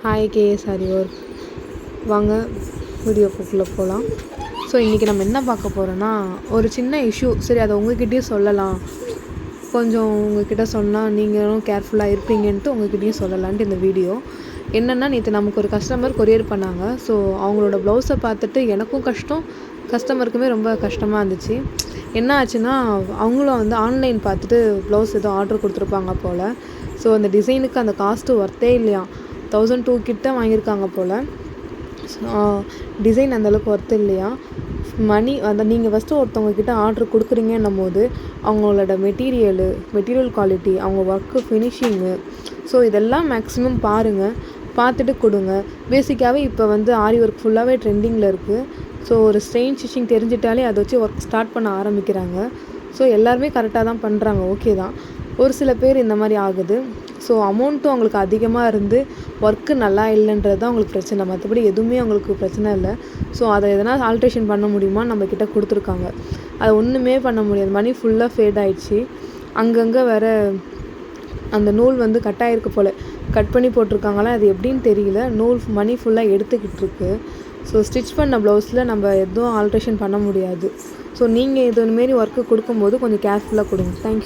Hi KS ஆரி work. வாங்க வீடியோக்குள்ளே போகலாம். ஸோ இன்றைக்கி நம்ம என்ன பார்க்க போகிறோன்னா, ஒரு சின்ன இஷ்யூ. சரி, அதை உங்கள்கிட்டயும் சொல்லலாம், கொஞ்சம் உங்கள்கிட்ட சொன்னால் நீங்களும் கேர்ஃபுல்லாக இருப்பீங்கன்ட்டு உங்கள்கிட்டயும் சொல்லலான்ட்டு இந்த வீடியோ. என்னென்னா, நேற்று நமக்கு ஒரு கஸ்டமர் கொரியர் பண்ணாங்க. ஸோ அவங்களோட ப்ளவுஸை பார்த்துட்டு எனக்கும் கஷ்டம், கஸ்டமருக்குமே ரொம்ப கஷ்டமாக இருந்துச்சு. என்ன ஆச்சுன்னா, அவங்களும் வந்து ஆன்லைன் பார்த்துட்டு ப்ளவுஸ் ஏதோ ஆர்டர் கொடுத்துருப்பாங்க போல். ஸோ அந்த டிசைனுக்கு அந்த காஸ்ட்டு ஒர்த்தே இல்லையா, 1002 கிட்ட வாங்கியிருக்காங்க போல். டிசைன் அந்தளவுக்கு ஒர்த்து இல்லையா. மணி அந்த நீங்கள் ஃபஸ்ட்டு ஒருத்தவங்கக்கிட்ட ஆர்டர் கொடுக்குறீங்கன்னும் போது அவங்களோட மெட்டீரியல் குவாலிட்டி, அவங்க ஒர்க்கு ஃபினிஷிங்கு, ஸோ இதெல்லாம் மேக்ஸிமம் பாருங்கள், பார்த்துட்டு கொடுங்க. பேசிக்காகவே இப்போ வந்து ஆரி ஒர்க் ஃபுல்லாகவே ட்ரெண்டிங்கில் இருக்குது. ஸோ ஒரு ஸ்ட்ரெயின் ஸ்டிச்சிங் தெரிஞ்சிட்டாலே அதை வச்சு ஒர்க் ஸ்டார்ட் பண்ண ஆரம்பிக்கிறாங்க. ஸோ எல்லாருமே கரெக்டாக தான் பண்ணுறாங்க, ஓகே தான். ஒரு சில பேர் இந்த மாதிரி ஆகுது. ஸோ அமௌண்ட்டும் அவங்களுக்கு அதிகமாக இருந்து ஒர்க்கு நல்லா இல்லைன்றது தான் அவங்களுக்கு பிரச்சனை, மற்றபடி எதுவுமே அவங்களுக்கு பிரச்சனை இல்லை. ஸோ அதை எதனால் ஆல்ட்ரேஷன் பண்ண முடியுமா, நம்மக்கிட்ட கொடுத்துருக்காங்க. அதை ஒன்றுமே பண்ண முடியாது, மணி ஃபுல்லாக ஃபேட் ஆகிடுச்சு. அங்கங்கே வேறு அந்த நூல் வந்து கட் ஆகிருக்கு போல், கட் பண்ணி போட்டிருக்காங்களா, அது எப்படின்னு தெரியல. மணி ஃபுல்லாக எடுத்துக்கிட்டு இருக்கு. ஸோ ஸ்டிச் பண்ண ப்ளவுஸில் நம்ம எதுவும் ஆல்ட்ரேஷன் பண்ண முடியாது. ஸோ நீங்கள் இதுமாரி ஒர்க்கு கொடுக்கும்போது கொஞ்சம் கேர்ஃபுல்லாக கொடுங்க. தேங்க்யூ.